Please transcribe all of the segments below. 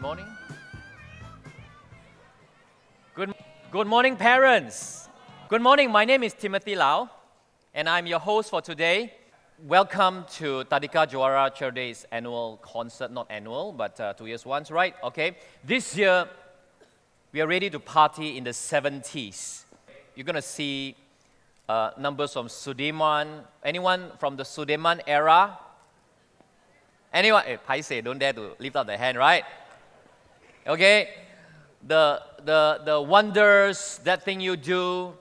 morning. Good morning, parents. Good morning. My name is Timothy Lau, and I'm your host for today. Welcome to Tadika Juara Cherday's annual concert. Not annual, but 2 years once, right? Okay. This year, we are ready to party in the 70s. You're going to see numbers from Sudirman. Anyone from the Sudirman era? Anyone? Paise, don't dare to lift up the hand, right? Okay. The wonders, that thing you do.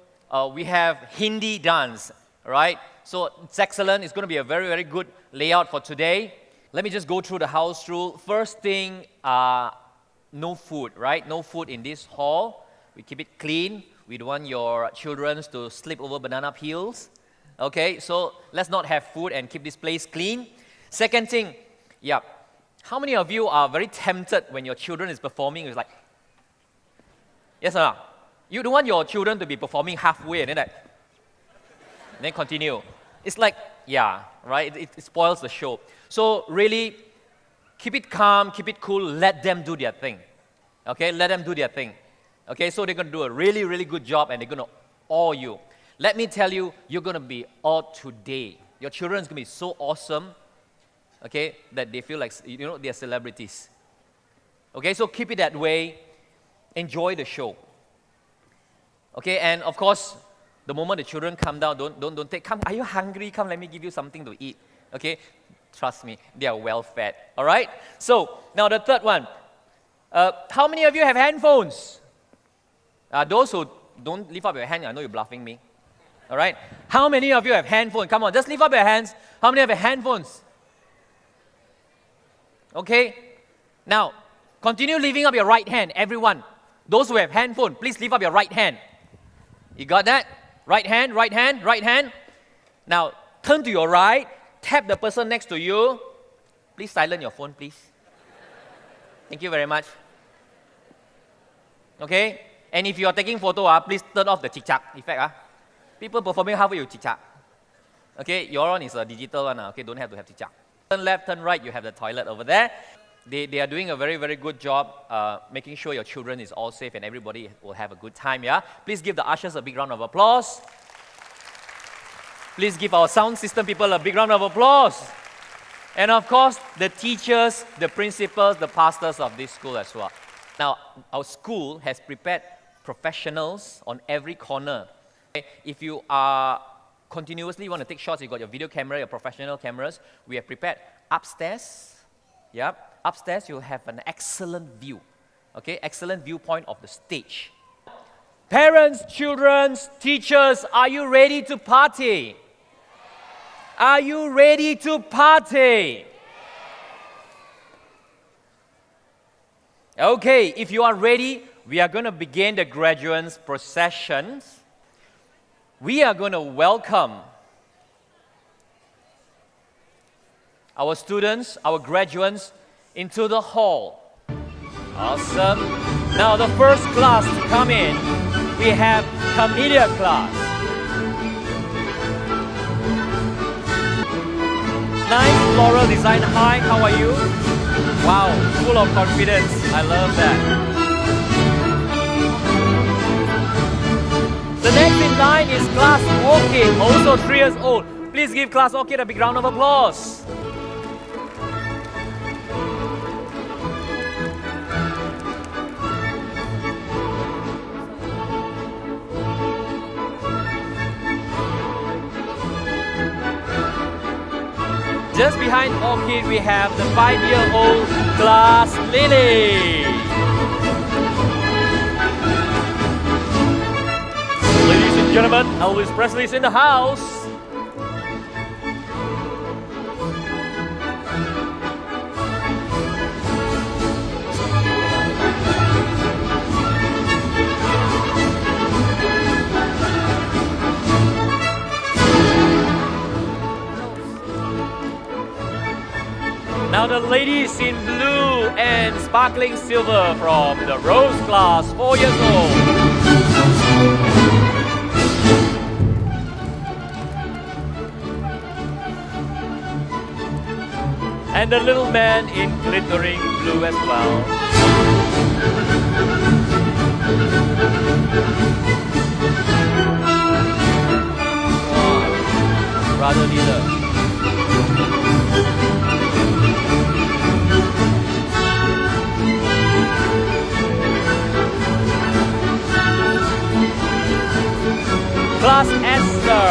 We have Hindi dance, right? So it's excellent. It's going to be a very, very good layout for today. Let me just go through the house rule. First thing, no food, right? No food in this hall. We keep it clean. We don't want your children to slip over banana peels. Okay, so let's not have food and keep this place clean. Second thing, how many of you are very tempted when your children is performing? It's like, yes or no? You don't want your children to be performing halfway and then continue. It's like, right? It spoils the show. So really, keep it calm, keep it cool, let them do their thing. Okay, let them do their thing. Okay, so they're going to do a really, really good job and they're going to awe you. Let me tell you, you're going to be awed today. Your children is going to be so awesome, okay, that they feel like, they're celebrities. Okay, so keep it that way. Enjoy the show. Okay, and of course, the moment the children come down, don't take, come, are you hungry? Come, let me give you something to eat. Okay, trust me, they are well fed. All right, so now the third one. How many of you have handphones? Those who don't lift up your hand, I know you're bluffing me. All right, how many of you have handphones? Come on, just lift up your hands. How many have handphones? Okay, now continue lifting up your right hand, everyone. Those who have handphone, please lift up your right hand. You got that? Right hand, right hand, right hand. Now, turn to your right, tap the person next to you. Please silence your phone, please. Thank you very much. Okay? And if you are taking photo, please turn off the chick-chack effect. People performing halfway with chick-chack. Okay? Your one is a digital one. Okay? Don't have to have chick-chack. Turn left, turn right, you have the toilet over there. They are doing a very, very good job making sure your children is all safe and everybody will have a good time, Please give the ushers a big round of applause. Please give our sound system people a big round of applause. And of course, the teachers, the principals, the pastors of this school as well. Now, our school has prepared professionals on every corner. If you are continuously want to take shots, you've got your video camera, your professional cameras, we have prepared upstairs. Upstairs, you'll have an excellent view, okay? Excellent viewpoint of the stage. Parents, children, teachers, are you ready to party? Are you ready to party? Okay, if you are ready, we are going to begin the graduates' processions. We are going to welcome our students, our graduates, into the hall. Awesome. Now the first class to come in, we have Camellia class. Nice floral design. Hi, how are you? Wow, full of confidence. I love that. The next in line is class Orchid, also 3 years old. Please give class Orchid a big round of applause. Just behind Orchid, we have the 5-year-old class Lily. Ladies and gentlemen, Elvis Presley is in the house. Now the ladies in blue and sparkling silver from the Rose class, 4 years old. And the little man in glittering blue as well. Brother leader. Class Esther.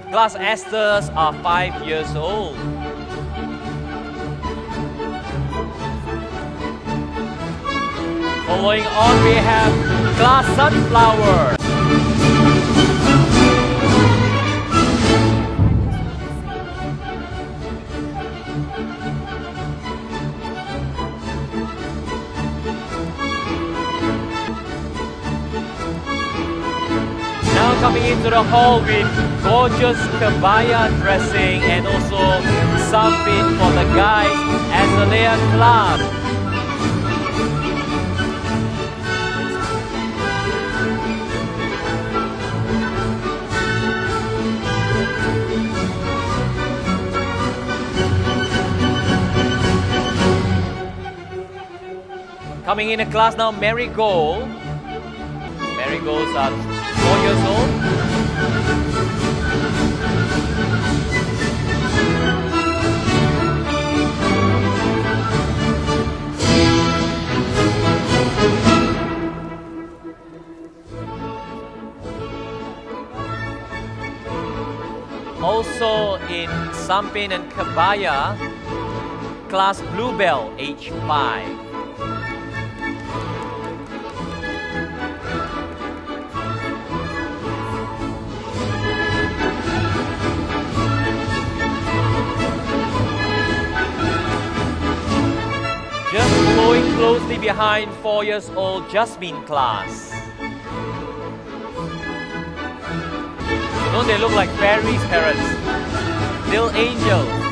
Class Esthers are 5 years old. Following on, we have Class Sunflower. Now coming into the hall with gorgeous kebaya dressing and also sampit for the guys as a layer class. Coming in a class now, Marigold. Marigolds are 4 years old. Also in Sampin and Kebaya, class Bluebell, age 5. Just following closely behind 4 years old Jasmine class. Don't they look like fairies, parents? Little angels.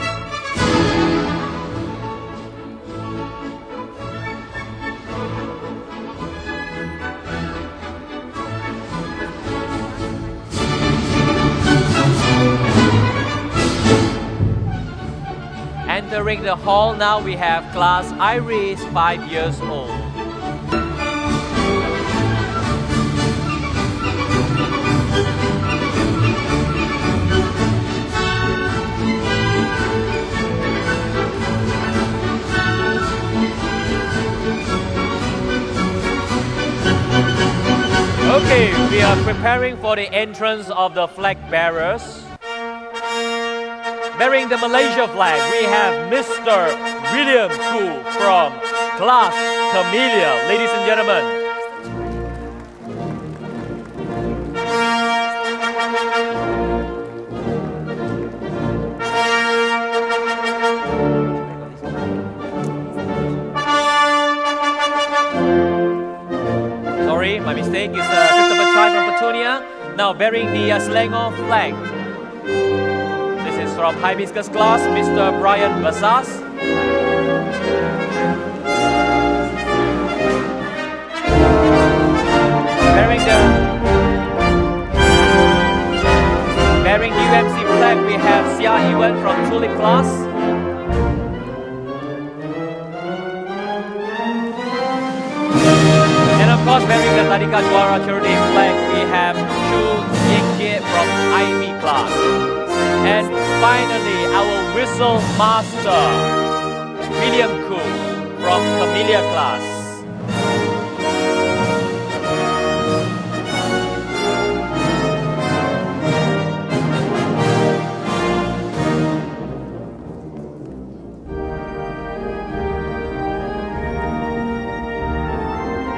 Entering the hall now, we have class Iris, 5 years old. Okay, we are preparing for the entrance of the flag bearers. Bearing the Malaysia flag, we have Mr. William Koo from class Camellia. Ladies and gentlemen. Sorry, my mistake. It's Christopher Chai from Petunia. Now bearing the Selangor flag. From Hibiscus class, Mr. Brian Basas. Bearing the UMC flag, we have Sia Iwan from Tulip class. And of course, bearing the Tadika Juara Charity flag, we have Chu Ying from Ivy class. And finally, our whistle master, William Koo from Camellia class.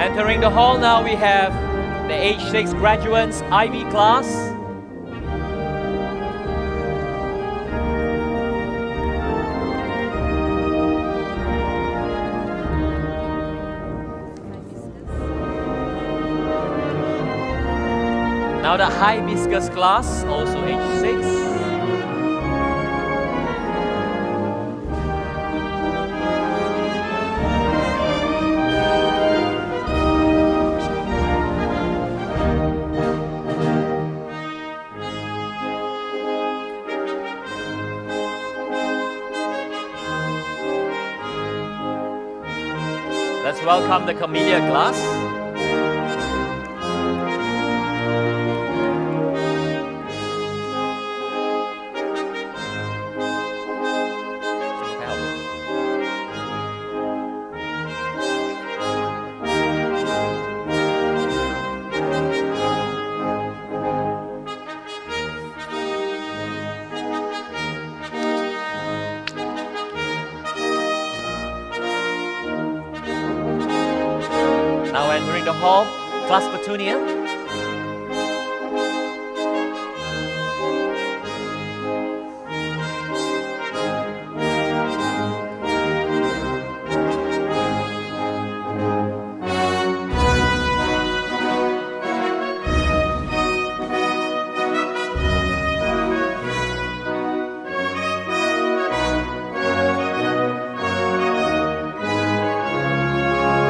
Entering the hall now, we have the age 6 graduates, Ivy class. Now the Hibiscus class, also age 6. Let's welcome the camellia glass. Now entering the hall, class petunia.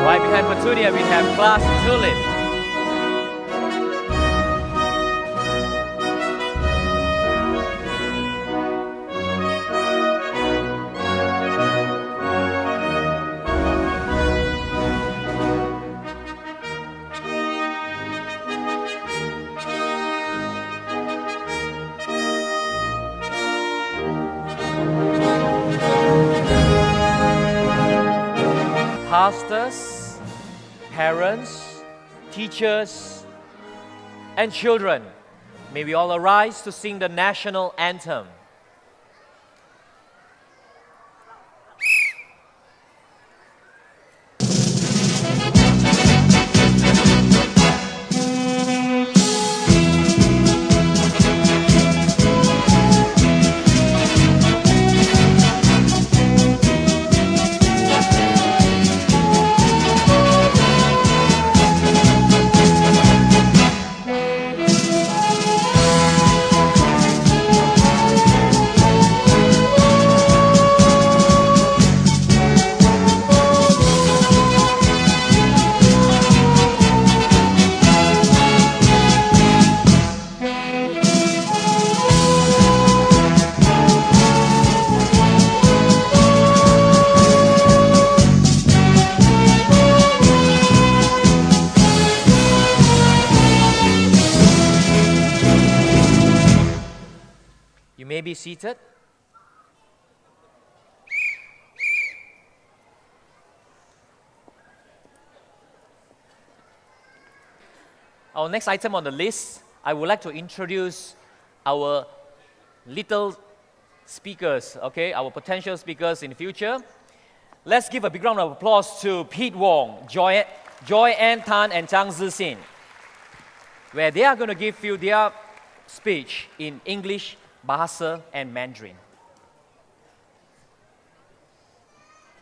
Right behind petunia, we have class tulip. Pastors, parents, teachers, and children, may we all arise to sing the national anthem. You may be seated. Our next item on the list, I would like to introduce our little speakers, okay, our potential speakers in the future. Let's give a big round of applause to Pete Wong, Joy Ann Tan, and Zhang Zixin, where they are going to give you their speech in English, Bahasa, and Mandarin.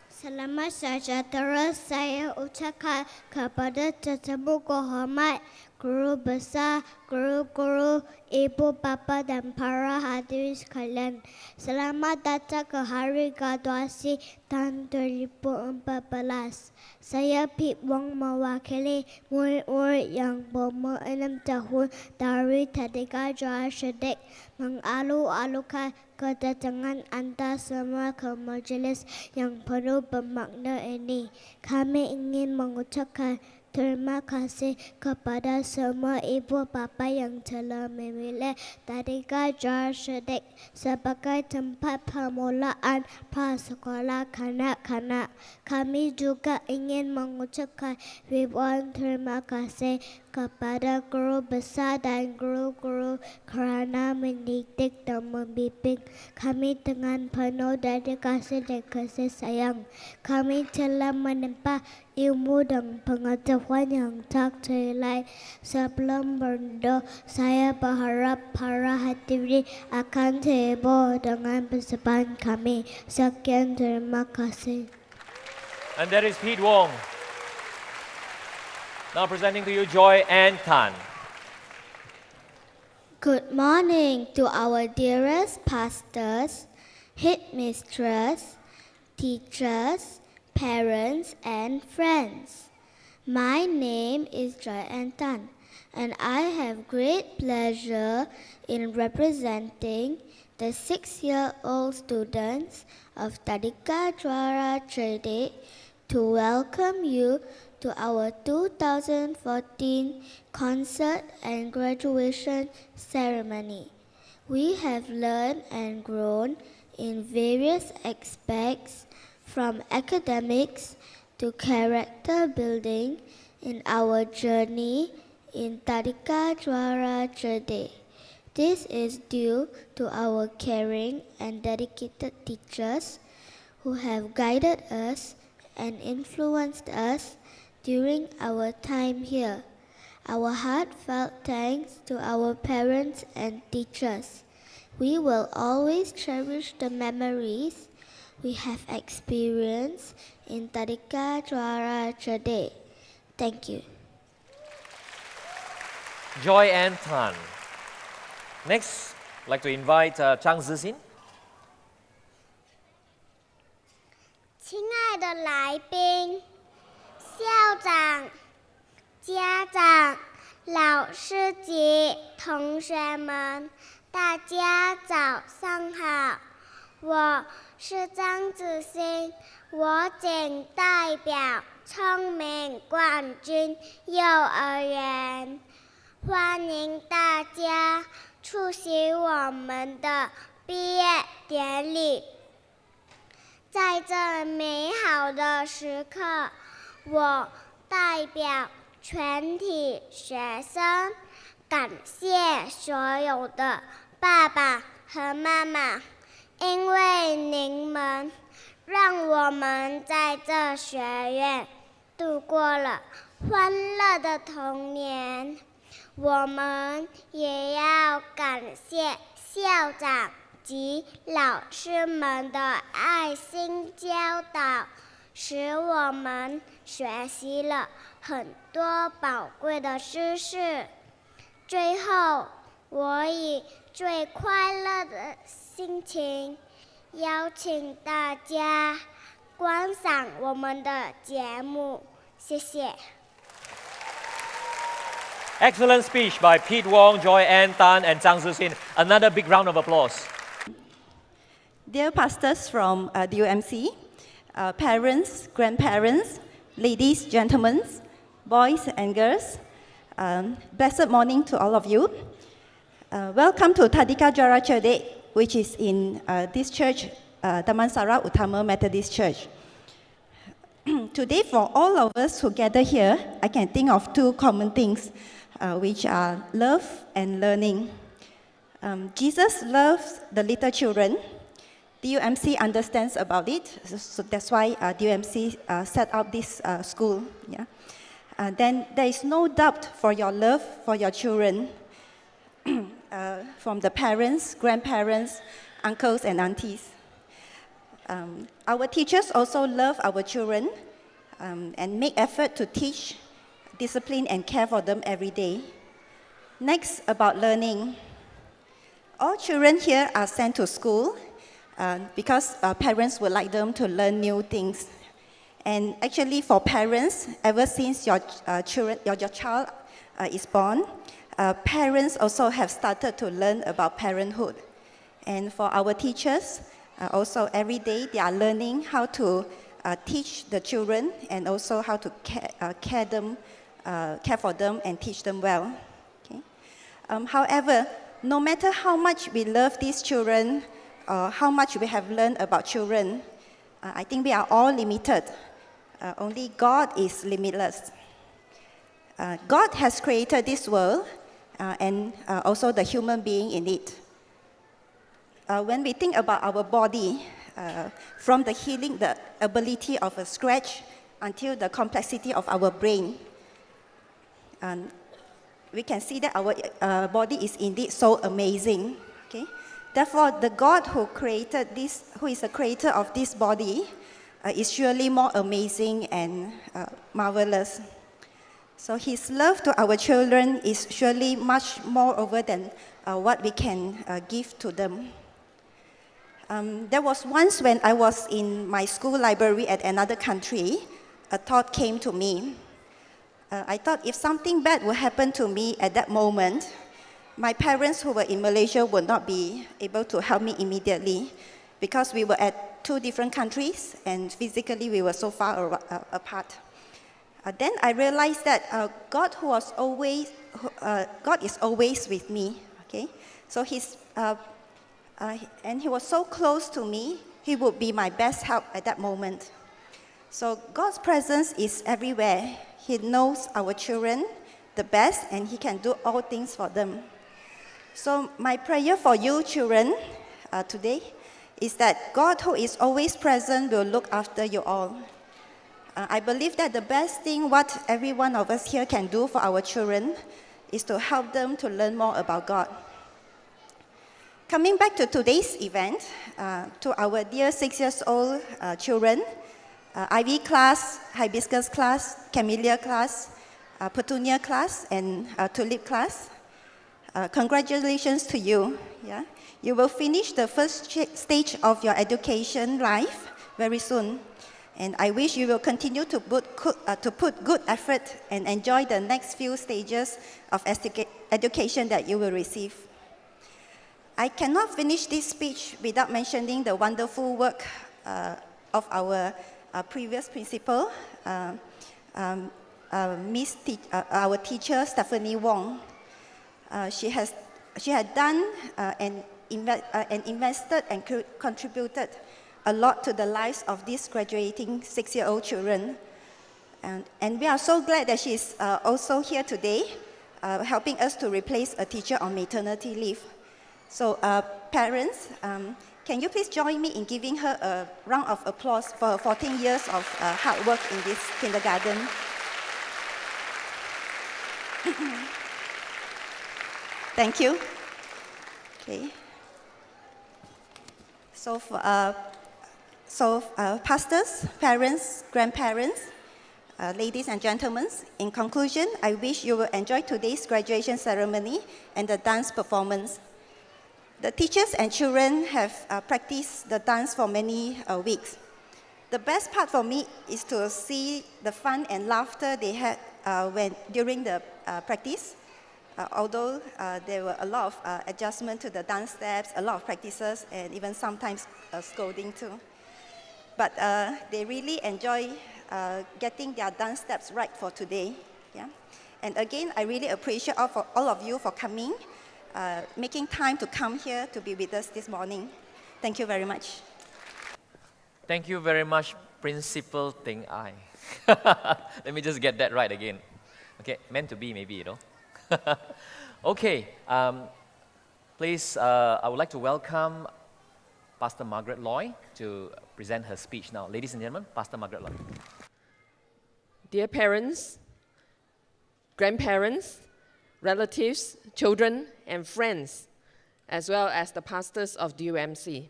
Selamat sejahtera, saya ucapkan kepada tetamu kehormat, guru besar, guru-guru, ibu bapa dan para hadirin sekalian. Selamat datang ke Hari Graduasi tahun 2014. Saya Pete Wong mewakili murid-murid yang berumur 6 tahun dari Tadika Juara Cerdik mengalu-alukan kedatangan anda semua ke majlis yang penuh bermakna ini. Kami ingin mengucapkan terima kasih kepada semua ibu bapa yang telah memilih Tadika Juara Cerdik sebagai tempat permulaan prasekolah kanak-kanak. Kami juga ingin mengucapkan ribuan terima kasih kepada guru besar dan guru-guru kerana mendidik dan membimbing kami dengan penuh dedikasi dan kasih sayang. Kami telah menempa ilmu dan pengetahuan yang tak ternilai. Sebelum berdoa, saya berharap para hadirin akan terhibur dengan persembahan kami. Sekian, terima kasih. And that is Pete Wong. Now presenting to you Joy Ann Tan. Good morning to our dearest pastors, headmistress, teachers, parents, and friends. My name is Joy Ann Tan, and I have great pleasure in representing the 6-year-old students of Tadika Juara Cerdik to welcome you to our 2014 concert and graduation ceremony. We have learned and grown in various aspects, from academics to character building in our journey in Tadika Juara Cerdik. This is due to our caring and dedicated teachers who have guided us and influenced us during our time here. Our heartfelt thanks to our parents and teachers. We will always cherish the memories we have experienced in Tadika Juara Cerdik. Thank you. Joy and Tan. Next, I'd like to invite Zhang Zixin. 亲爱的来宾、校长、家长、老师及同学们，大家早上好。我是张子欣，我仅代表聪明冠军幼儿园，欢迎大家出席我们的毕业典礼。在这美好的时刻，我代表全体学生，感谢所有的爸爸和妈妈，因为您们让我们在这学院度过了欢乐的童年。我们也要感谢校长及老师们的爱心教导，使我们学习了很多宝贵的知识。最后，我以最快乐的心情，邀请大家观赏我们的节目。谢谢。Excellent speech by Pete Wong, Joy Ann Tan, and Zhang Zixin. Another big round of applause. Dear pastors from DUMC, parents, grandparents, ladies, gentlemen, boys and girls, blessed morning to all of you. Welcome to Tadika Juara Cerdik, which is in this church, Damansara Utama Methodist Church. Today, for all of us who gather here, I can think of two common things, which are love and learning. Jesus loves the little children. DUMC understands about it, so that's why DUMC set up this school. Yeah. Then there is no doubt for your love for your children from the parents, grandparents, uncles and aunties. Our teachers also love our children and make effort to teach, discipline and care for them every day. Next, about learning. All children here are sent to school because parents would like them to learn new things. And actually for parents, ever since your child is born, parents also have started to learn about parenthood. And for our teachers, also every day they are learning how to teach the children and also how to care for them and teach them well. Okay? However, no matter how much we love these children, or how much we have learned about children, I think we are all limited. Only God is limitless. God has created this world and also the human being in it. When we think about our body, from the healing, the ability of a scratch, until the complexity of our brain, we can see that our body is indeed so amazing. Okay? Therefore, the God who created this, who is the creator of this body, is surely more amazing and marvelous. So His love to our children is surely much more over than what we can give to them. There was once when I was in my school library at another country, a thought came to me. I thought if something bad would happen to me at that moment, my parents who were in Malaysia would not be able to help me immediately because we were at two different countries, and physically we were so far apart. Then I realized that God is always with me. Okay, so and He was so close to me. He would be my best help at that moment. So God's presence is everywhere. He knows our children the best, and He can do all things for them. So my prayer for you children today is that God, who is always present, will look after you all. I believe that the best thing what every one of us here can do for our children is to help them to learn more about God. Coming back to today's event, to our dear 6-year-old children, Ivy class, Hibiscus class, Camellia class, Petunia class, and Tulip class, congratulations to you. Yeah? You will finish the first stage of your education life very soon. And I wish you will continue to put good effort and enjoy the next few stages of education that you will receive. I cannot finish this speech without mentioning the wonderful work of our previous principal, our teacher, Stephanie Wong. She had done and invested and contributed a lot to the lives of these graduating 6-year-old children. And we are so glad that she's also here today, helping us to replace a teacher on maternity leave. So parents, can you please join me in giving her a round of applause for 14 years of hard work in this kindergarten. Thank you. Okay. So, pastors, parents, grandparents, ladies and gentlemen, in conclusion, I wish you will enjoy today's graduation ceremony and the dance performance. The teachers and children have practiced the dance for many weeks. The best part for me is to see the fun and laughter they had during the practice. Although there were a lot of adjustment to the dance steps, a lot of practices, and even sometimes scolding too. But they really enjoy getting their dance steps right for today. Yeah? And again, I really appreciate all of you for coming, making time to come here to be with us this morning. Thank you very much. Thank you very much, Principal Ting Ai. Let me just get that right again. Okay, meant to be maybe, you know. Okay, please, I would like to welcome Pastor Margaret Loy to present her speech now. Ladies and gentlemen, Pastor Margaret Loy. Dear parents, grandparents, relatives, children, and friends, as well as the pastors of DUMC.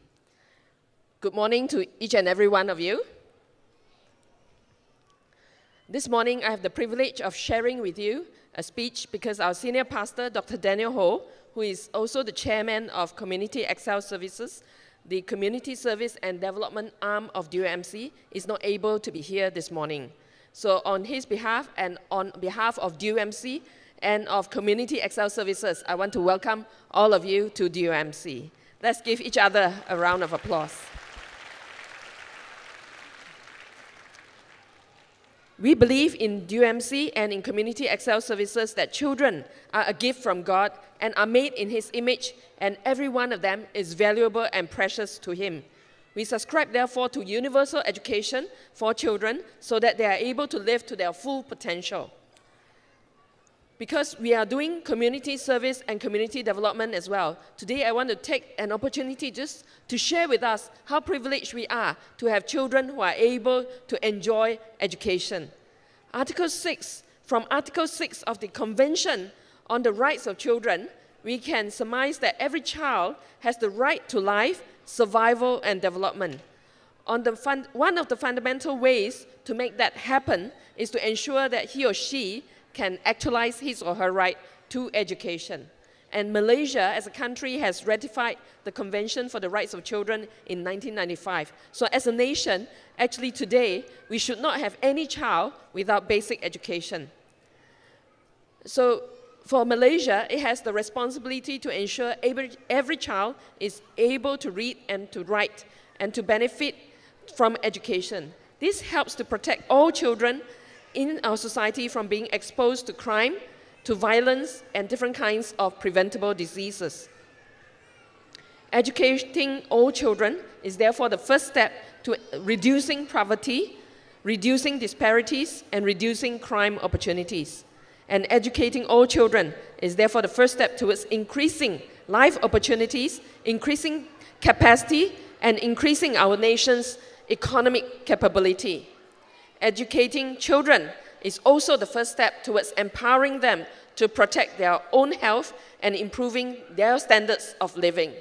Good morning to each and every one of you. This morning, I have the privilege of sharing with you a speech because our senior pastor, Dr. Daniel Ho, who is also the chairman of Community Excel Services, the community service and development arm of DUMC, is not able to be here this morning. So on his behalf and on behalf of DUMC and of Community Excel Services, I want to welcome all of you to DUMC. Let's give each other a round of applause. We believe in DUMC and in Community Excel Services that children are a gift from God and are made in His image, and every one of them is valuable and precious to Him. We subscribe, therefore, to universal education for children so that they are able to live to their full potential. Because we are doing community service and community development as well, today I want to take an opportunity just to share with us how privileged we are to have children who are able to enjoy education. From Article 6 of the Convention on the Rights of Children, we can surmise that every child has the right to life, survival, and development. One of the fundamental ways to make that happen is to ensure that he or she can actualize his or her right to education. And Malaysia, as a country, has ratified the Convention for the Rights of Children in 1995. So as a nation, actually today, we should not have any child without basic education. So for Malaysia, it has the responsibility to ensure every child is able to read and to write and to benefit from education. This helps to protect all children in our society from being exposed to crime, to violence, and different kinds of preventable diseases. Educating all children is therefore the first step to reducing poverty, reducing disparities, and reducing crime opportunities. And educating all children is therefore the first step towards increasing life opportunities, increasing capacity, and increasing our nation's economic capability. Educating children is also the first step towards empowering them to protect their own health and improving their standards of living.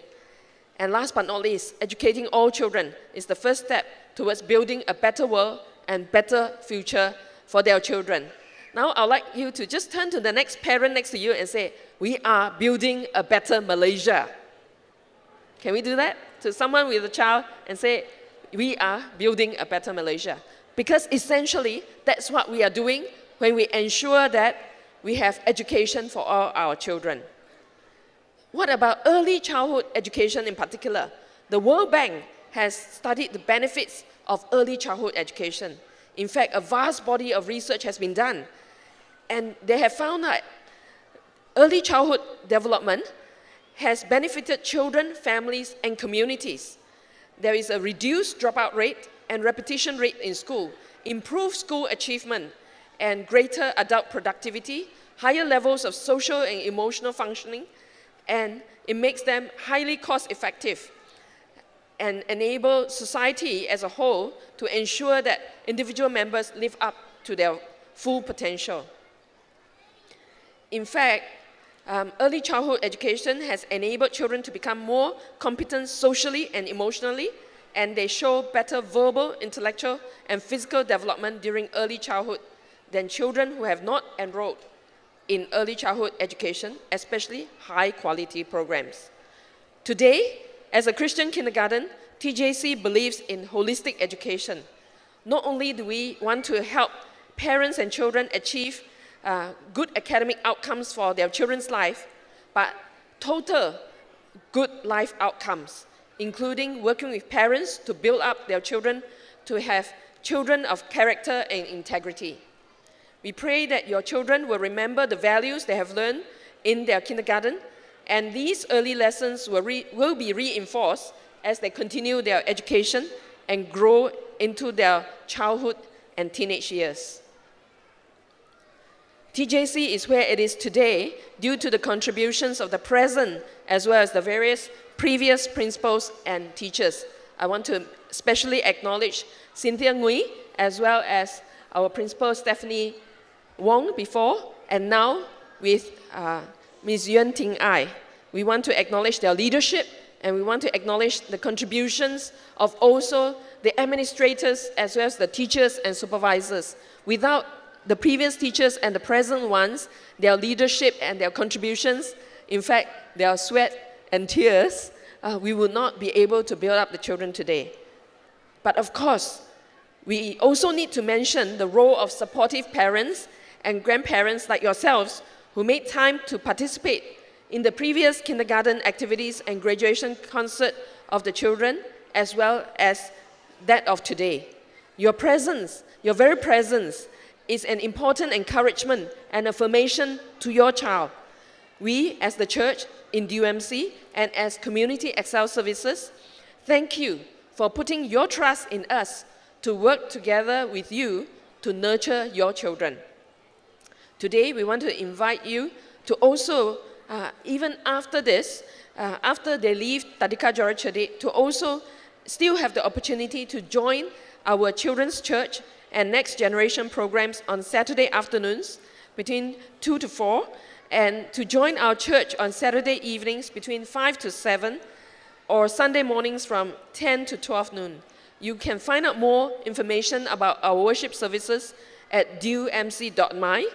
And last but not least, educating all children is the first step towards building a better world and better future for their children. Now I'd like you to just turn to the next parent next to you and say, we are building a better Malaysia. Can we do that to someone with a child and say, we are building a better Malaysia? Because essentially, that's what we are doing when we ensure that we have education for all our children. What about early childhood education in particular? The World Bank has studied the benefits of early childhood education. In fact, a vast body of research has been done. And they have found that early childhood development has benefited children, families, and communities. There is a reduced dropout rate and repetition rate in school, improved school achievement, and greater adult productivity, higher levels of social and emotional functioning, and it makes them highly cost-effective and enable society as a whole to ensure that individual members live up to their full potential. In fact, early childhood education has enabled children to become more competent socially and emotionally, and they show better verbal, intellectual, and physical development during early childhood than children who have not enrolled in early childhood education, especially high-quality programs. Today, as a Christian kindergarten, TJC believes in holistic education. Not only do we want to help parents and children achieve good academic outcomes for their children's life, but total good life outcomes, including working with parents to build up their children to have children of character and integrity. We pray that your children will remember the values they have learned in their kindergarten, and these early lessons will be reinforced as they continue their education and grow into their childhood and teenage years. TJC is where it is today due to the contributions of the present as well as the various previous principals and teachers. I want to especially acknowledge Cynthia Ngui as well as our principal Stephanie Wong before, and now with Ms. Yuan Ting Ai. We want to acknowledge their leadership, and we want to acknowledge the contributions of also the administrators as well as the teachers and supervisors. Without the previous teachers and the present ones, their leadership and their contributions, in fact, their sweat and tears, we would not be able to build up the children today. But of course, we also need to mention the role of supportive parents and grandparents like yourselves who made time to participate in the previous kindergarten activities and graduation concert of the children, as well as that of today. Your presence, your very presence, is an important encouragement and affirmation to your child. We, as the church in DUMC and as Community Excel Services, thank you for putting your trust in us to work together with you to nurture your children. Today, we want to invite you to also, even after this, after they leave Tadika Juara Cerdik, to also still have the opportunity to join our children's church and next generation programs on Saturday afternoons between 2 to 4, and to join our church on Saturday evenings between 5 to 7, or Sunday mornings from 10 to 12 noon. You can find out more information about our worship services at dumc.my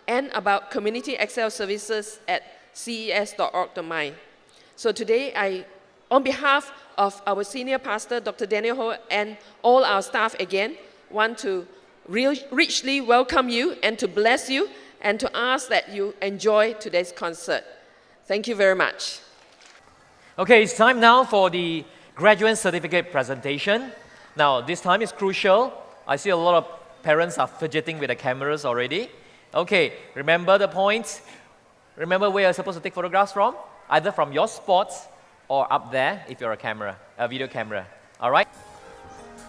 and about Community Excel Services at ces.org.my. So today, on behalf of our senior pastor, Dr. Daniel Ho, and all our staff again, want to richly welcome you and to bless you and to ask that you enjoy today's concert. Thank you very much. Okay, it's time now for the graduate certificate presentation. Now, this time is crucial. I see a lot of parents are fidgeting with the cameras already. Okay, remember the points. Remember where you're supposed to take photographs from? Either from your spots or up there if you're a video camera. All right?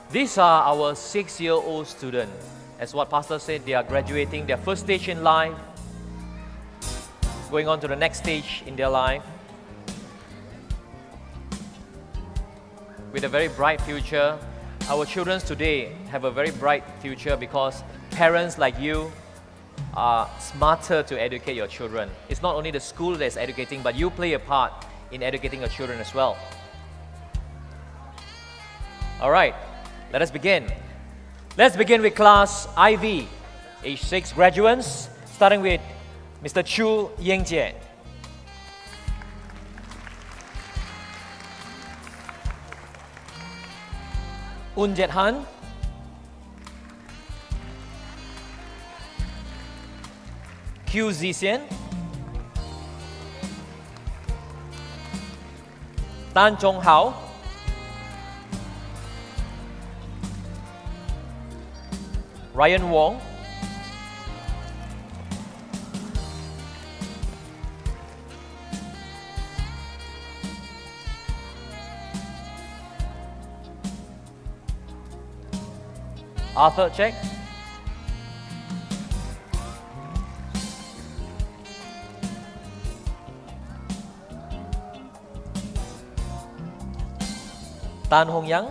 These are our 6-year-old students. As what Pastor said, they are graduating their first stage in life, going on to the next stage in their life with a very bright future. Our children today have a very bright future because parents like you are smarter to educate your children. It's not only the school that is educating, but you play a part in educating your children as well. All right, let us begin. Let's begin with class IV, age 6 graduates, starting with Mr. Chu Yengjie. Un Jet Han, Q Zixian, Tan Chong Hao, Ryan Wong, Arthur Check, Tan Hong Yang,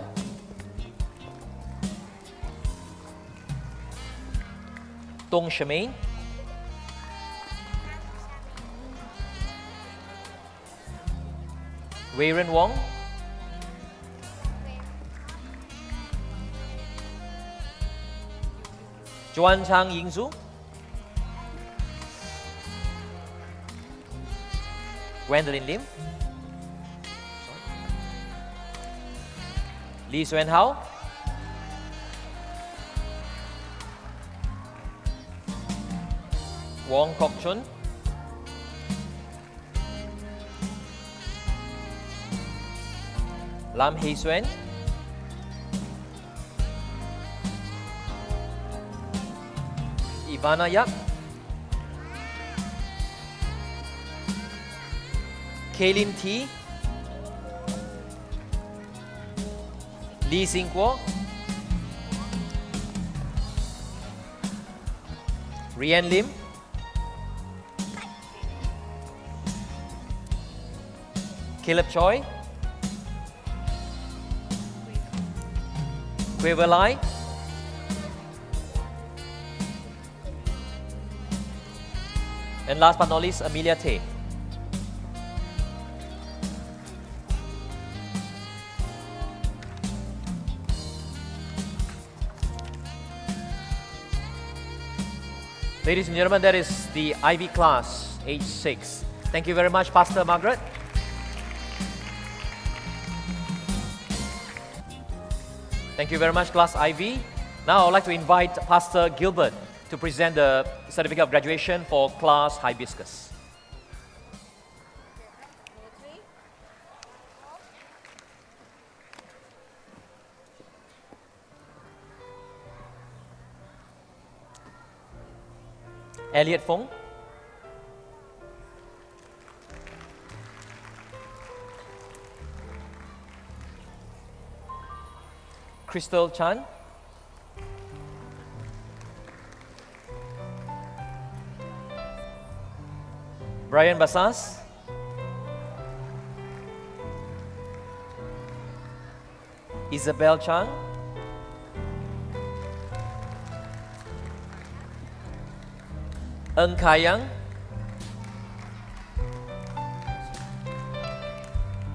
Tong Shemaine, Wei Ren Wong, Chuan Chang Yingzu, Gwendolyn Lim, Lee Xuan Hao, Wong Kok Chun, Lam Hei Xuan, Ivana Yap, Kaylin T, Lee Sing Kuo, Rian Lim, Caleb Choi, Quaver Lai, and last but not least, Amelia Tay. Ladies and gentlemen, that is the IB class, age 6. Thank you very much, Pastor Margaret. Thank you very much, class IB. Now I would like to invite Pastor Gilbert to present the certificate of graduation for class Hibiscus. Elliot Fong, Crystal Chan, Brian Basas, Isabel Chang, Eng Kayang,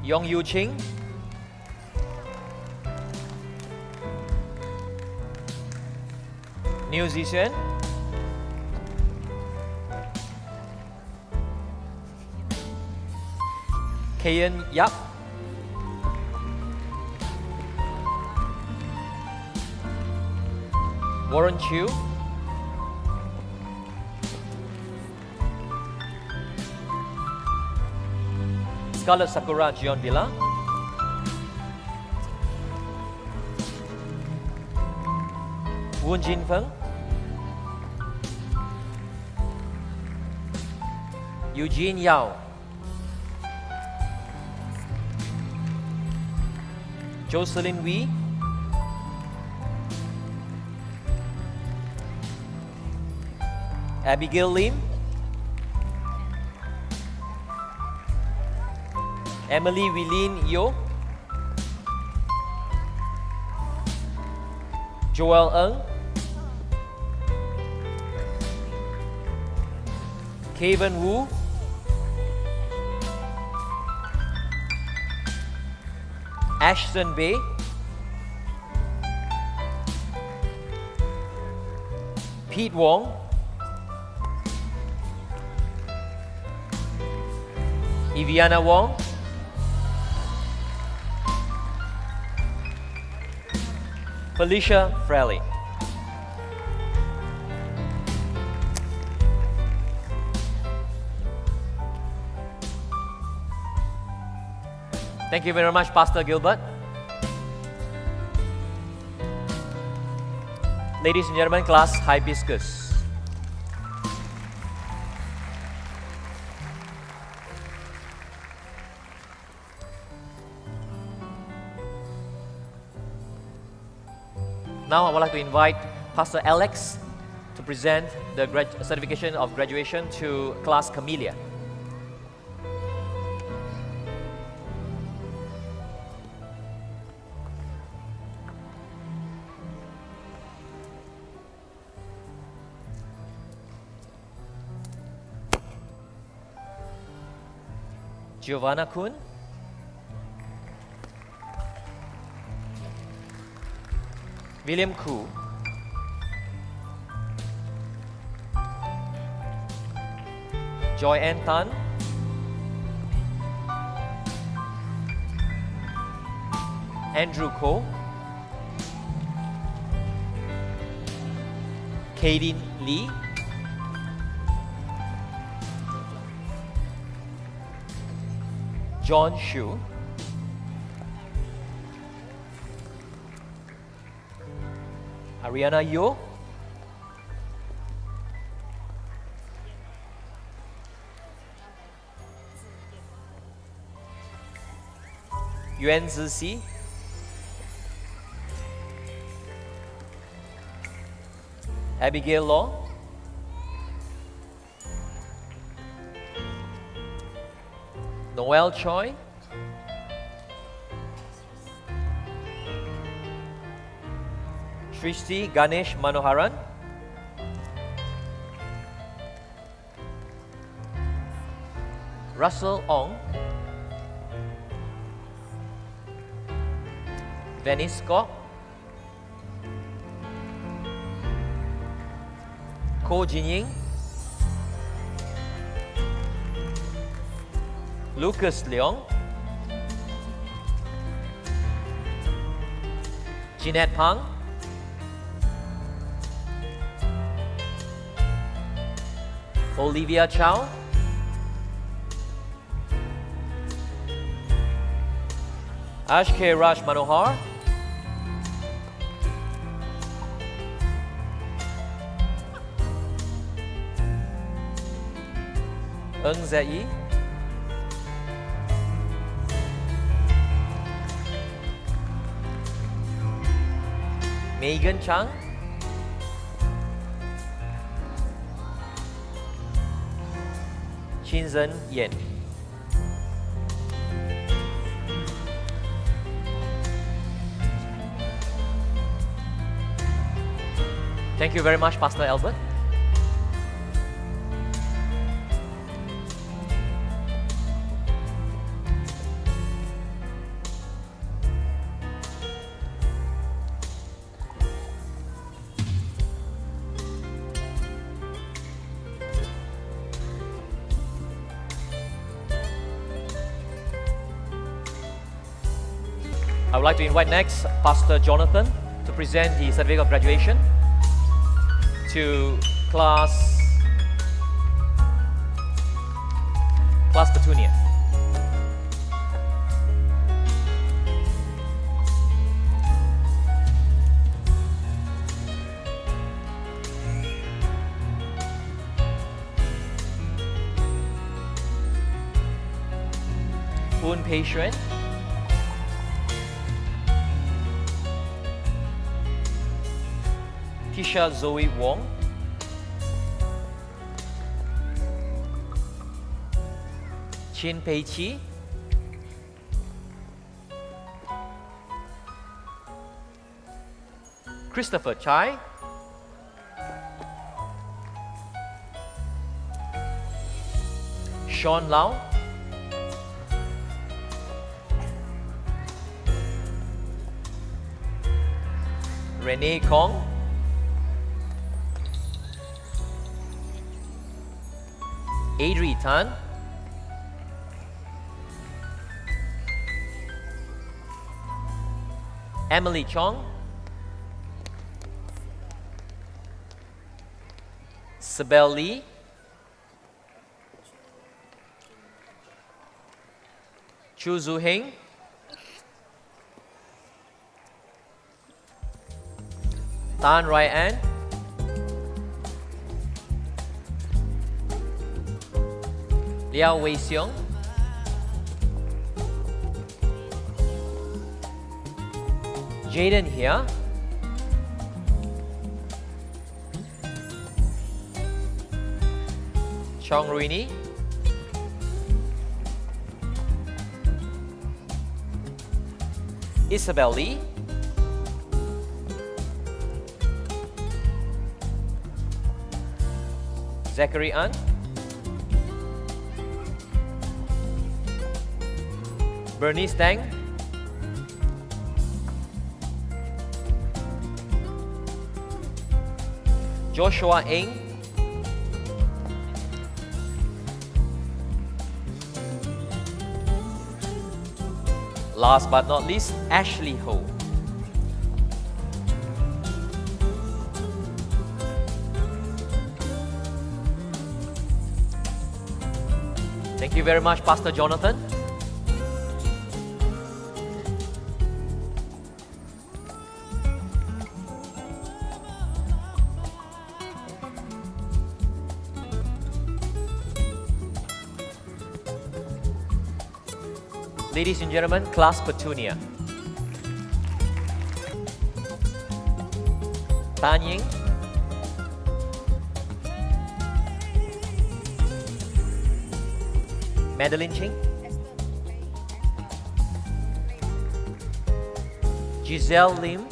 Yong Yu Ching, New Zixuan, Kayan Yap, Warren Chiu, Scarlett Sakura Gion Villa, Woon Jin Feng, Eugene Yao, Jocelyn Wee, Abigail Lim, Emily Wileen Yo, Joel Ng, Kevin Wu, Ashton Bay, Pete Wong, Iviana Wong, Felicia Fraley. Thank you very much, Pastor Gilbert. Ladies and gentlemen, class Hibiscus. Now I would like to invite Pastor Alex to present the certification of graduation to class Camellia. Giovanna Kun, William Koo, Joy Ann Tan, Andrew Ko, Kaden Lee, John Shu, Ariana Yo, Yuan Zixi, Abigail Law, Noel Choi, Srishti Ganesh Manoharan, Russell Ong, Venice Scott, Ko Jinying, Lucas Leong, Jeanette Pang, Olivia Chow, Ash K. Raj Manohar, Eng Zai, Megan Chang, Chinzen Yen. Thank you very much, Pastor Albert. I would like to invite next Pastor Jonathan to present the certificate of graduation to class Petunia. Poon Pei Xuan, Tisha Zoe Wong, Chin Pei Chi, Christopher Chai, Sean Lau, Renee Kong, Adri Tan, Emily Chong, Sibel Lee, Chu Zu Heng, Tan Rai An, Liao Wei Xiong, Jaden here, Chong Ruini, Isabel Lee, Zachary An, Bernice Tang, Joshua Eng, last but not least, Ashley Ho. Thank you very much, Pastor Jonathan. Ladies and gentlemen, class Petunia. Tan Ying, Madeline Ching, Giselle Lim,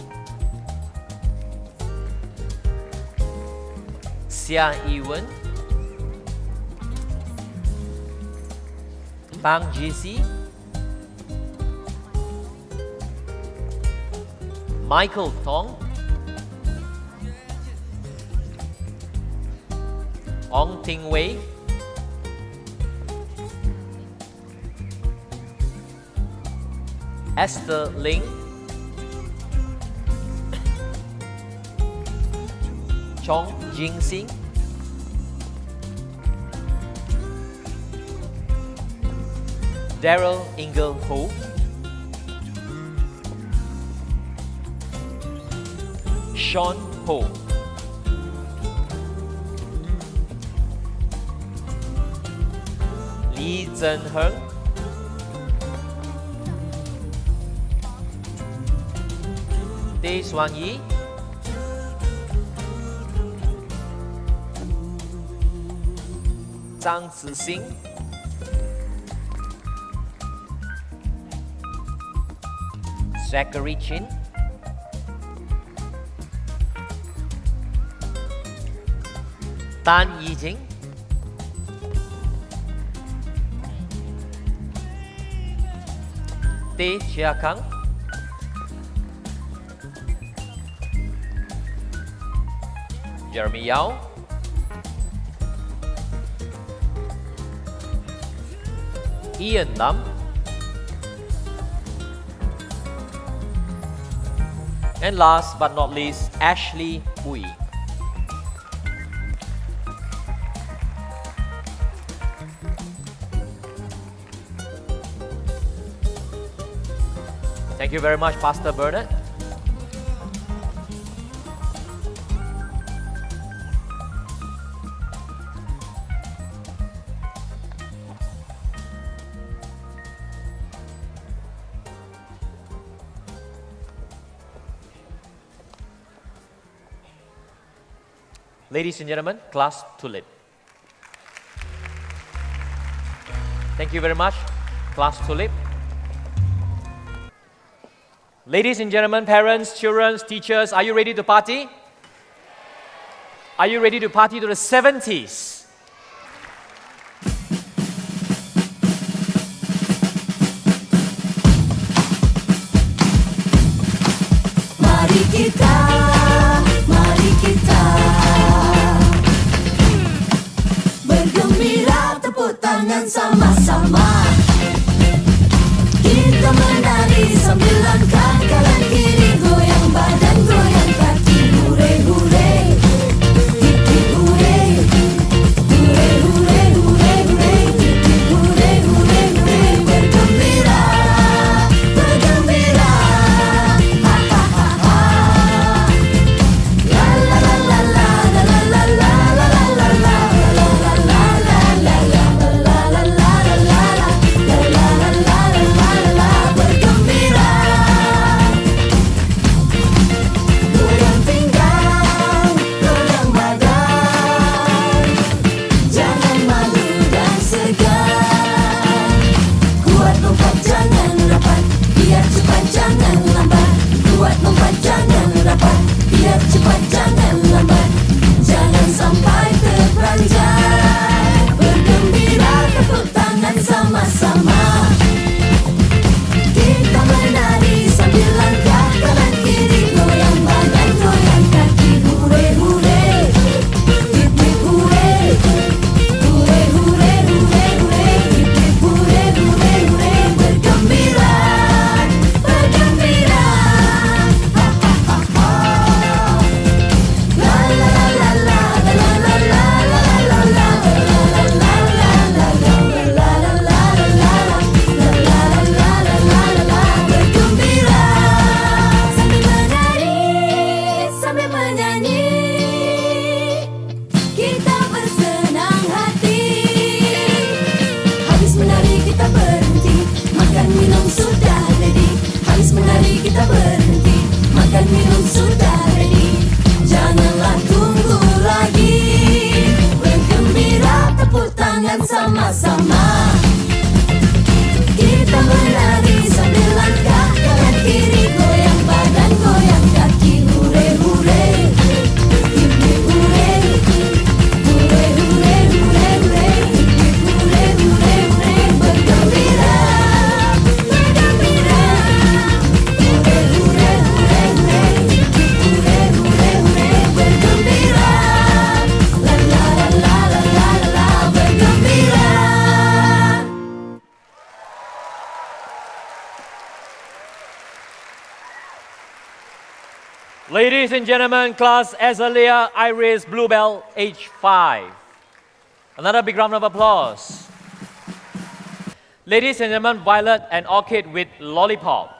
Xia Yiwen, Pang Jisi, Michael Tong, Ong Ting Wei, Esther Ling, Chong Jing Sing, Daryl Ingle Ho, Sean Ho, Lee Zhen Heng, Teh Xuan Yi, Zhang Zixing, Zachary Chin, Tan Yijing, Teh Chia Kang, Jeremy Yao, Ian Lam, and last but not least, Ashley Hui. Thank you very much, Pastor Bernard. Ladies and gentlemen, class tulip. Thank you very much, class tulip. Ladies and gentlemen, parents, children, teachers, are you ready to party? Are you ready to party to the 70s? Mari kita bergembira, tepuk tangan sama-sama. Kita menari sambil langkah kanan kiri, goyang badan, goyang kaki, hure hure, hip hip hure, hure hure hure hure, hip hip hure hure hure, bergembira, bergembira, ha ha ha ha, la la la la la la la la la la la la la. Biar cepat jangan lambat, jangan sampai terperanjat. Bergembira, tepuk tangan sama-sama. Kita menari sambil langkah kanan kiri, goyang badan, goyang kaki, hure hure, hip hip hure, hure hure hure hure, hip hip hure hure hure, bergembira, bergembira. Kita berhenti, makan minum sudah ready. Janganlah tunggu lagi, bergembira, tepuk tangan sama-sama. Kita menari sambil langkah kanan kiri, goyang badan, goyang kaki, hure hure, hip hip hure, hure hure hure hure, hip hip hure hure hure, bergembira, bergembira. Ladies and gentlemen, class Azalea Iris Bluebell, age 5. Another big round of applause. Ladies and gentlemen, Violet and Orchid with Lollipop.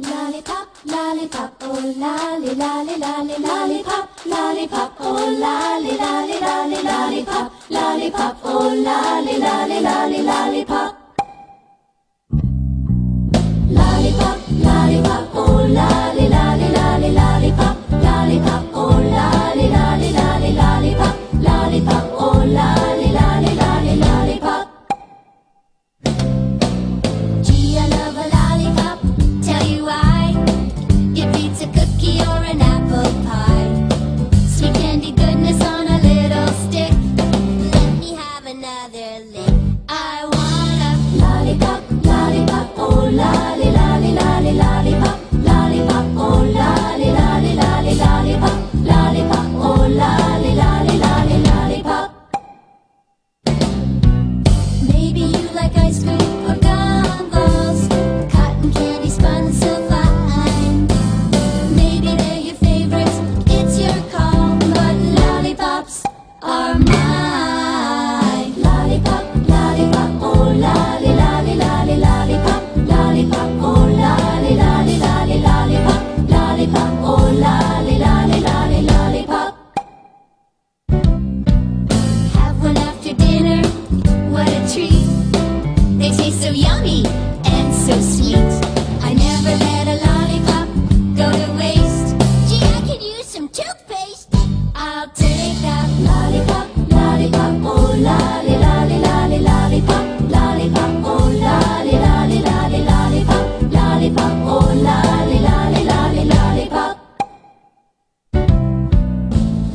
Lollipop, lollipop, oh lolly, lolly, lolly, lollipop, lollipop, oh lolly, lolly, lolly, lollipop, lollipop, oh lolly, lolly, lolly, lollipop. Lollipop, lollipop, oh lolly, lolly, lolly, lollipop, lollipop, oh lolly, lolly, lolly, lollipop, lollipop, oh lolly, lolly, lolly, lollipop. Gee, I love a lollipop. Tell you why. It beats a cookie or an apple pie. Sweet candy goodness on a little stick. Let me have another lick. I wanna so sweet. I never let a lollipop go to waste. Gee, I could use some toothpaste. I'll take that lollipop, lollipop, oh lolly, lolly, lolly, lollipop, lollipop, oh lolly, lolly, lolly, lollipop, lollipop, oh lolly, lolly, lolly, lollipop.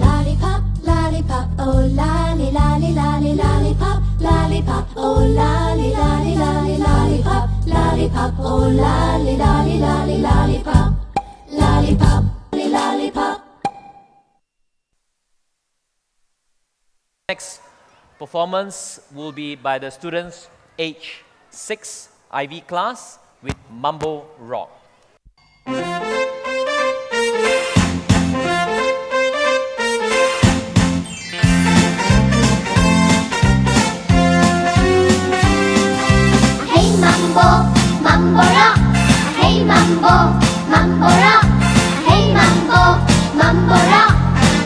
Lollipop, lollipop, oh lolly, lolly, lolly, lollipop, lollipop, oh lolly, lolly, lolly, lollipop, lollipop, oh lolly, lolly, lolly, lollipop, lollipop, lollipop. Next performance will be by the students age 6 IB class with Mambo Rock. Hey mambo, mambo rock. Hey mambo, mambo rock. Hey mambo, mambo rock.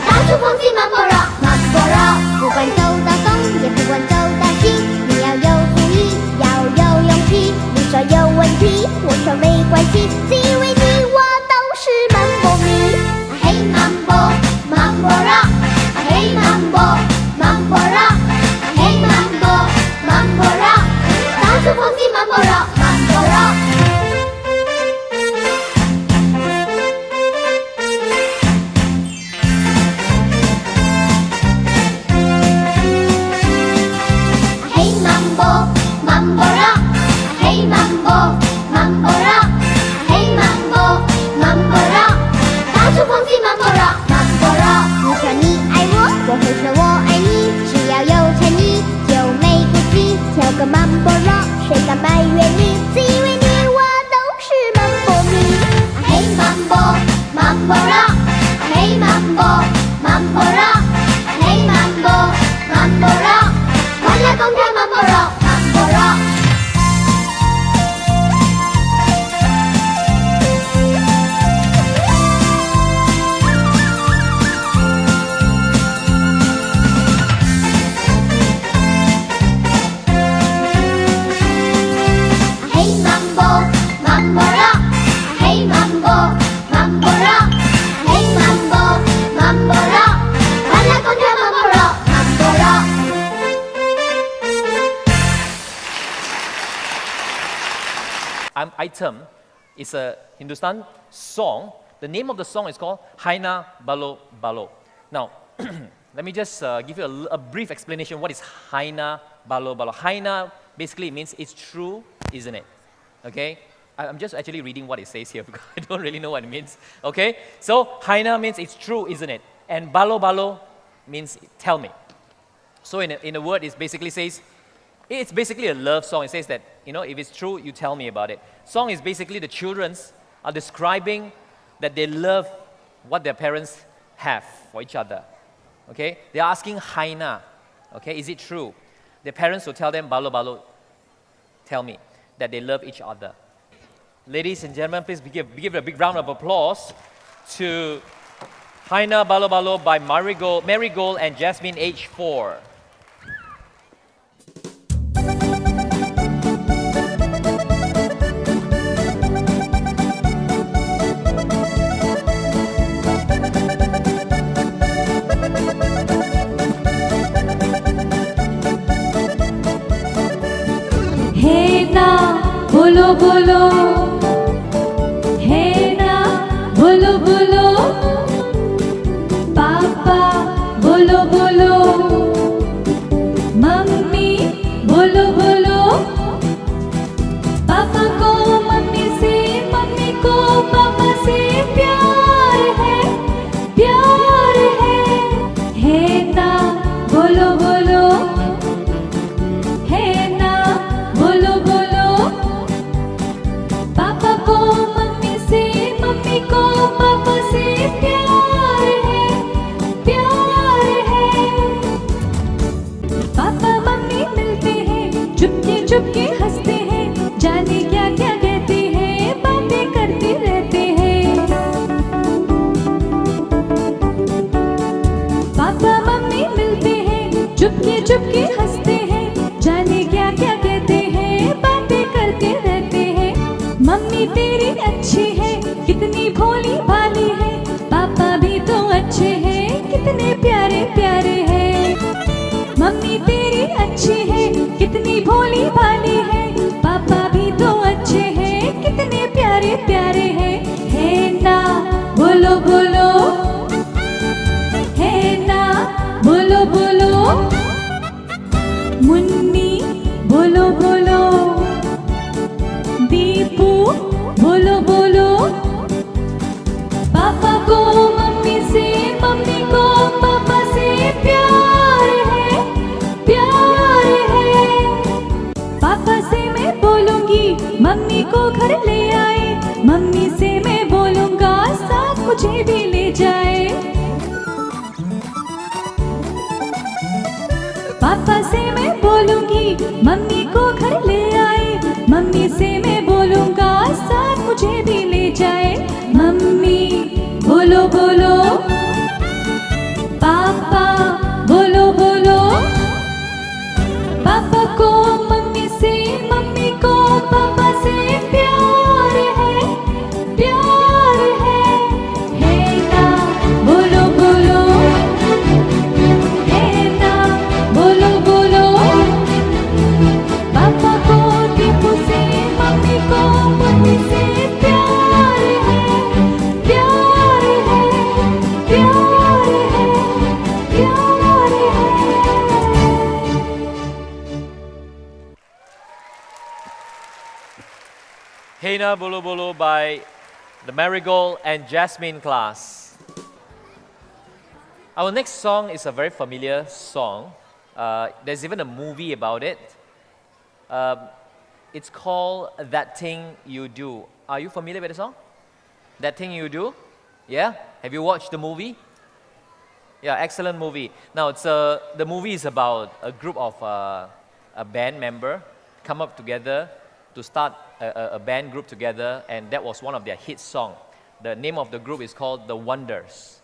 到处风起 mambo rock, mambo rock。不管走到东，也不管走到西，你要有主意，要有勇气。你说有问题，我说没关系，是因为你我都是 mambo 迷。Hey mambo, mambo rock. Hey mambo, mambo rock. Hey mambo, mambo rock. 到处风起 mambo rock, mambo rock。Hey mambo, mambo rock. Hey mambo, mambo rock. Hey mambo, mambo rock. 到处风起 mambo rock, mambo rock。你说你爱我，我会说我爱你，只要有诚意就没顾忌，跳个 mambo rock， 谁敢埋怨你？是因为你我都是 mambo 迷。Hey mambo, mambo rock. Hey mambo, mambo rock. Hey mambo, mambo rock。快乐公园 mambo rock, mambo rock。Hey mambo, mambo rock. Hey mambo, mambo rock. Hey mambo, mambo rock。快乐公园 mambo rock, mambo rock。Item is a Hindustan song. The name of the song is called Haina Balo Balo. Now, let me just give you a brief explanation. What is Haina Balo Balo? Haina basically means it's true, isn't it? Okay? I'm just actually reading what it says here because I don't really know what it means. Okay? So, Haina means it's true, isn't it? And Balo Balo means tell me. So, in a word, it basically says, it's basically a love song. It says that, if it's true, you tell me about it. Song is basically the children's are describing that they love what their parents have for each other. Okay? They're asking Haina. Okay? Is it true? Their parents will tell them, Balo Balo, tell me that they love each other. Ladies and gentlemen, please give a big round of applause to Haina Balo Balo by Marigold and Jasmine, age 4. Hey na, bolo bolo. Hey na, bolo bolo. Papa, bolo bolo. Mummy, bolo bolo. Papa ko mummy se, mummy ko papa se प्यार है, प्यार है. Hey na, bolo bolo. Hey na, bolo bolo. पापा को mummy से, mummy को पापा से प्यार है, प्यार है. पापा मम्मी मिलते हैं, चुपके चुपके हंसते हैं, जाने क्या क्या कहते हैं, बातें करते रहते हैं. पापा मम्मी मिलते हैं, चुपके चुपके हंसते हैं, जाने क्या क्या कहते हैं, बातें करते रहते हैं. मम्मी तेरी अच्छी है कितनी भोली भाली है, पापा भी तो अच्छे हैं कितने प्यारे प्यारे हैं। मम्मी तेरी अच्छी है कितनी भोली भाली है, पापा भी तो अच्छे हैं कितने प्यारे प्यारे हैं। है ना बोलो बोलो, है ना बोलो बोलो, मुन्नी बोलो बोलो, दीपू बोलो बोलो। पापा को मम्मी से, मम्मी को पापा से प्यार है, प्यार है। पापा से मैं बोलूंगी मम्मी को घर ले आए, मम्मी से मैं बोलूंगा साथ मुझे भी ले जाए। पापा से मैं बोलूंगी मम्मी को घर ले आए, मम्मी से मैं बोलूंगा साथ मुझे भी ले जाए। मम्मी बोलो बोलो, पापा बोलो बोलो। पापा को मम्मी से, मम्मी को पापा से प्यार है, प्यार है। है ना बोलो बोलो, है ना बोलो बोलो। पापा को दीपू से, मम्मी को मम्मी से प्यार है, प्यार है, प्यार है, प्यार है। Hey Na Bolo Bolo by the Marigold and Jasmine class. Our next song is a very familiar song. There's even a movie about it. It's called That Thing You Do. Are you familiar with the song? That Thing You Do? Yeah? Have you watched the movie? Yeah, excellent movie. Now, the movie is about a group of a band member come up together to start a band group together, and that was one of their hit song. The name of the group is called The Wonders.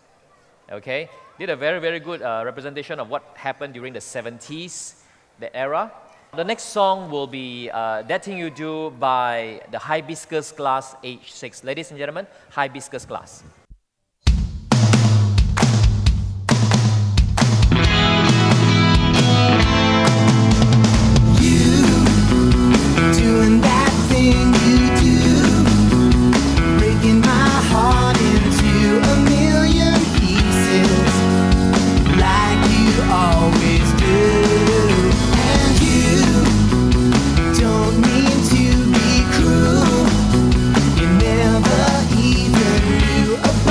Okay? Did a very, very good representation of what happened during the 70s, the era. The next song will be That Thing You Do by the Hibiscus class age 6. Ladies and gentlemen, Hibiscus class. Doing that thing you do, breaking my heart into a million pieces, like you always do. And you don't mean to be cruel, you never even knew about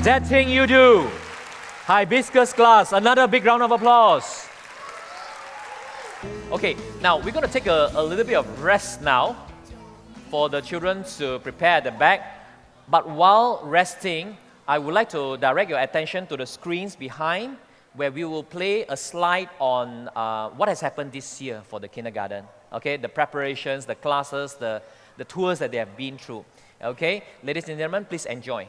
That thing you do. Hibiscus class. Another big round of applause. Okay, now we're going to take a little bit of rest now for the children to prepare at the back. But while resting, I would like to direct your attention to the screens behind where we will play a slide on what has happened this year for the kindergarten. Okay, the preparations, the classes, the tours that they have been through. Okay, ladies and gentlemen, please enjoy.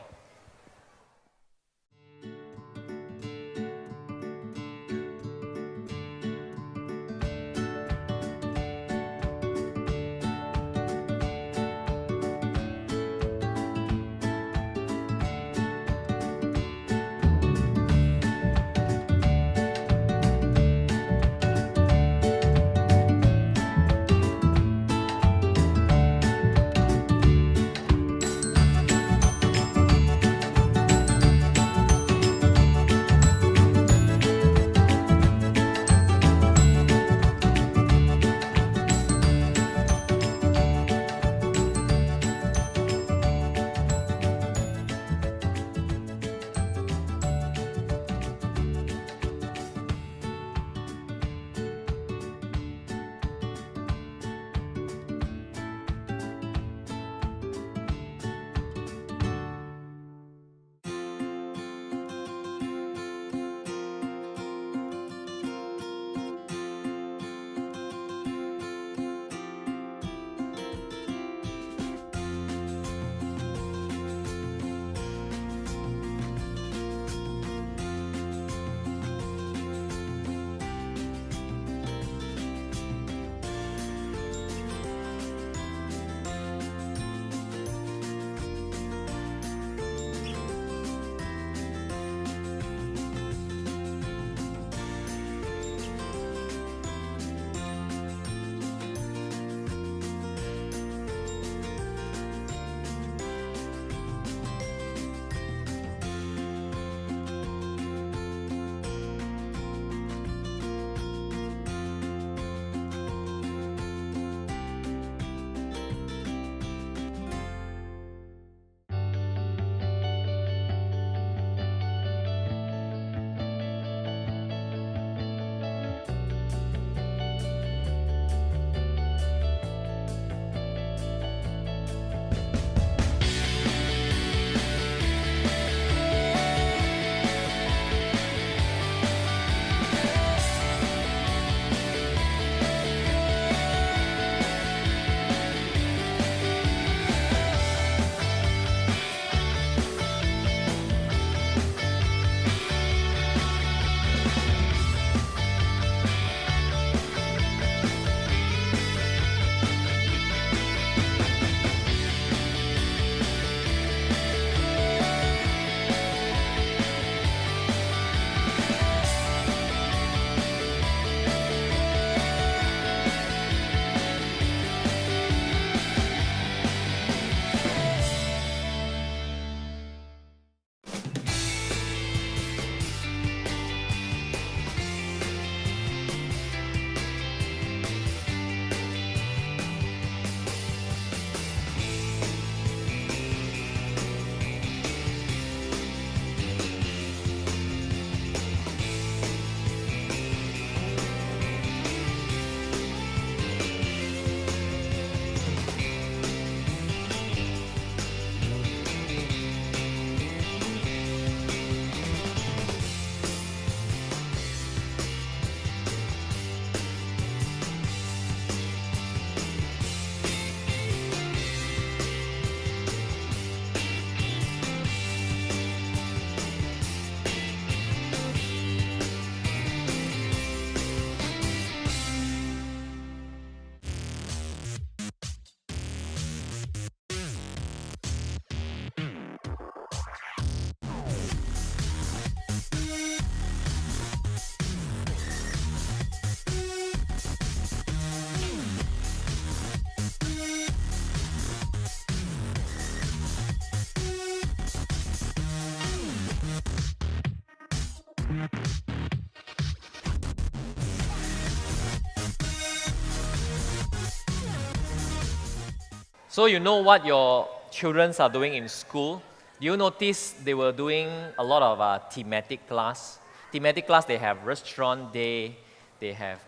So you know what your children are doing in school. Do you notice they were doing a lot of thematic class? Thematic class, they have restaurant day, they have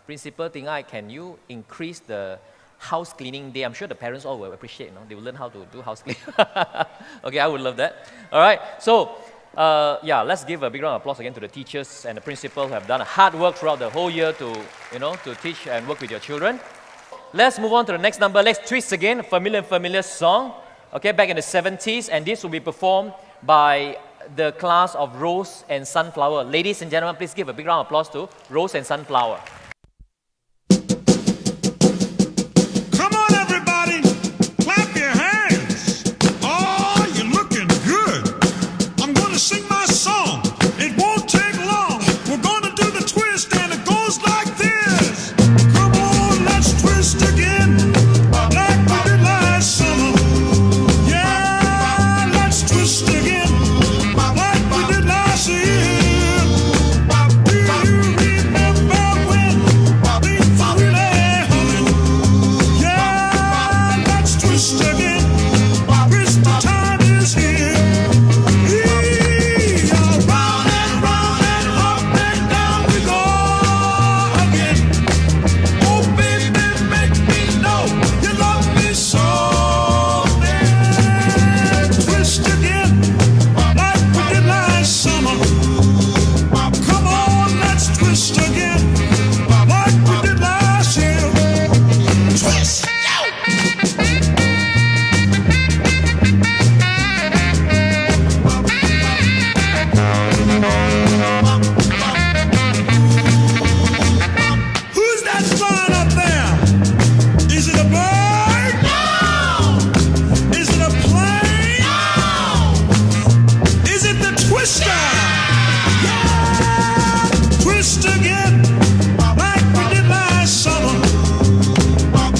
Principal Tingai, can you increase the house cleaning day? I'm sure the parents all will appreciate, they will learn how to do house cleaning. Okay, I would love that. All right, so let's give a big round of applause again to the teachers and the principals who have done hard work throughout the whole year to teach and work with your children. Let's move on to the next number. Let's twist again, a familiar song. Okay, back in the 70s, and this will be performed by the class of Rose and Sunflower. Ladies and gentlemen, please give a big round of applause to Rose and Sunflower. Come on, everybody, clap your hands. Oh, you're looking good. I'm gonna sing my song. It won't take long. We're gonna do the twist, and it goes like this. Come on, let's twist again, like we did last summer. Yeah, let's twist again, like we did last year. Do you remember when things were really humming? Yeah, let's twist again. Twist the time is here. Round and up and down we go again. Oh baby, make me know you love me so. Then twist again, like we did last summer. Come on, let's twist again, like we did last year. Twist! Who's that flying up there? Is it a bird? No! Is it a plane? No! Is it the twister? Yeah! Twist again, like we did last summer.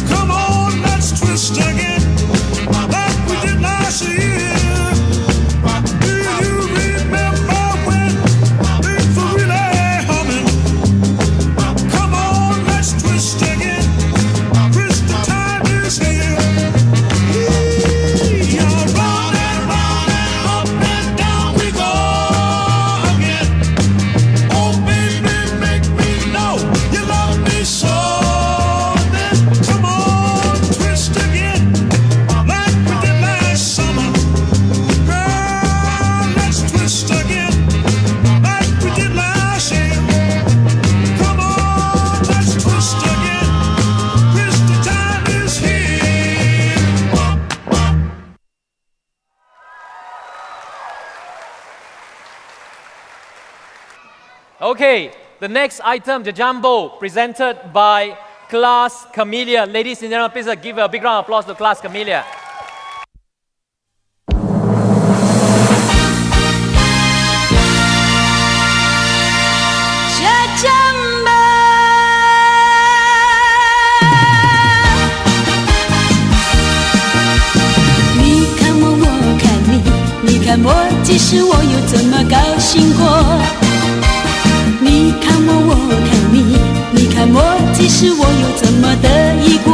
Come on, let's twist again, like we did last year. Do you remember when things were really humming? Come on, let's twist again. Twist the time is here. Round and up and down we go again. Oh baby, make me know you love me so. Then come on, twist again, like we did last summer. Girl, let's twist again, like we did last year. Come on, let's twist again. Twist the time is here. Okay, the next item, the jumbo, presented by Class Camellia. Ladies and gentlemen, please give a big round of applause to Class Camellia.你看我，我看你，你看我，其实我有这么高兴过。你看我，我看你，你看我，其实我有这么得意过。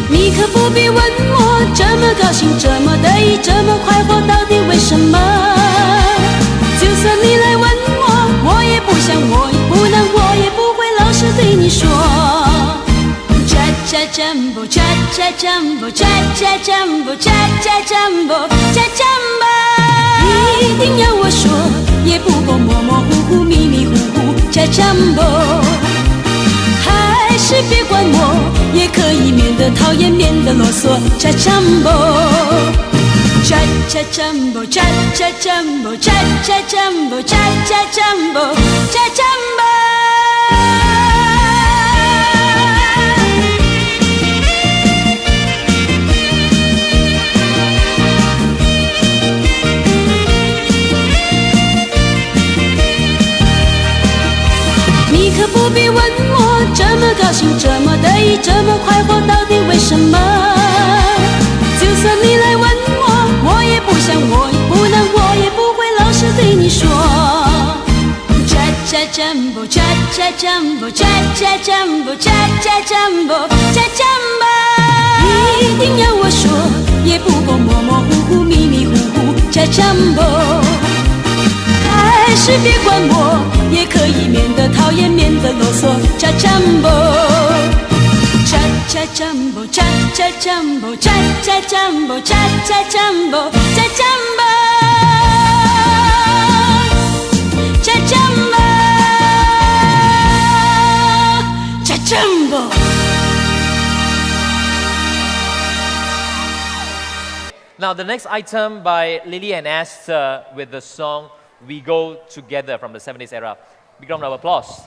你可不必问我，这么高兴，这么得意，这么快活，到底为什么？就算你来问我，我也不想，我也不能，我也不会老实对你说。Cha jumbo, cha cha jumbo, cha cha jumbo, cha cha jumbo, cha jumbo。一定要我说，也不够模模糊糊、迷迷糊糊，cha jumbo。还是别管我，也可以免得讨厌，免得啰嗦，cha jumbo。Cha cha jumbo, cha cha jumbo, cha cha jumbo, cha cha jumbo, cha jumbo。你可不必问我，这么高兴，这么得意，这么快活，到底为什么？就算你来问我，我也不想，我也不能，我也不会老实对你说。Cha cha jumbo, cha cha jumbo, cha cha jumbo, cha cha jumbo, cha jumbo。一定要我说，也不过模模糊糊、迷迷糊糊，cha jumbo。还是别管我，也可以免得讨厌，免得啰嗦，cha jumbo。cha cha jumbo，cha cha jumbo，cha cha jumbo，cha cha jumbo，cha jumbo，cha jumbo，cha jumbo。Now, the next item by Lily and Esther with the song We Go Together from the 70s era. Big round of applause.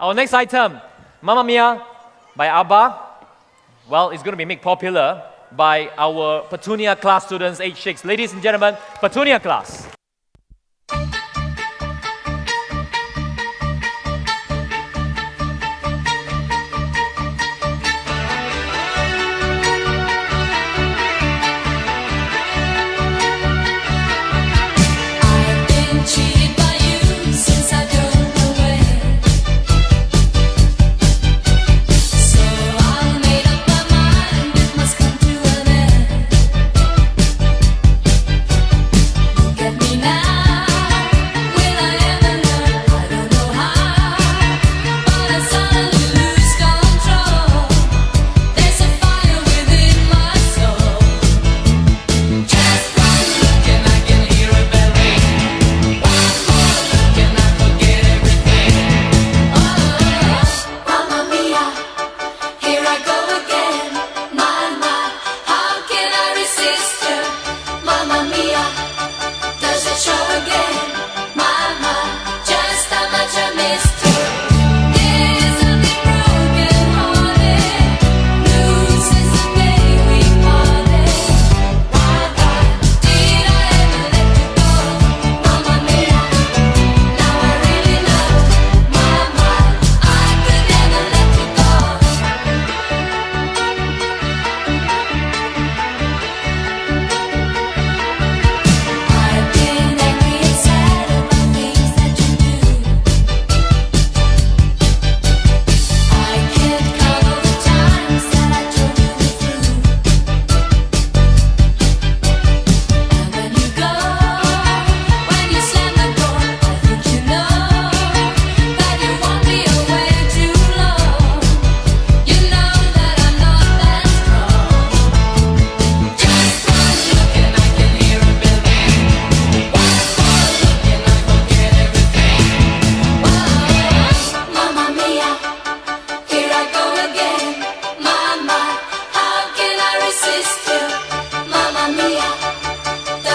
Our next item, Mamma Mia by ABBA. Well, it's going to be made popular by our Petunia class students, age 6. Ladies and gentlemen, Petunia class. I've been cheated by you since I drove away. So I made up my mind it must come to an end. Get me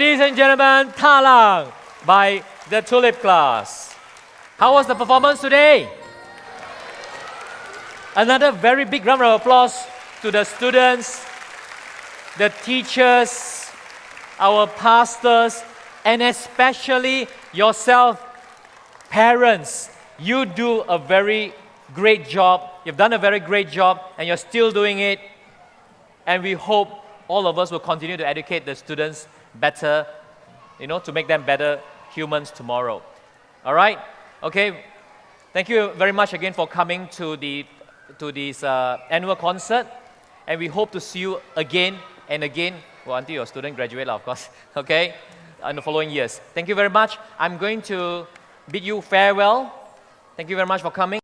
Ladies and gentlemen, Talang by the Tulip class. How was the performance today? Another very big round of applause to the students, the teachers, our pastors, and especially yourself, parents. You do a very great job. You've done a very great job, and you're still doing it. And we hope all of us will continue to educate the students better, to make them better humans tomorrow. All right? Okay. Thank you very much again for coming to this annual concert, and we hope to see you again and again. Well, until your student graduate, of course. Okay, in the following years. Thank you very much. I'm going to bid you farewell. Thank you very much for coming.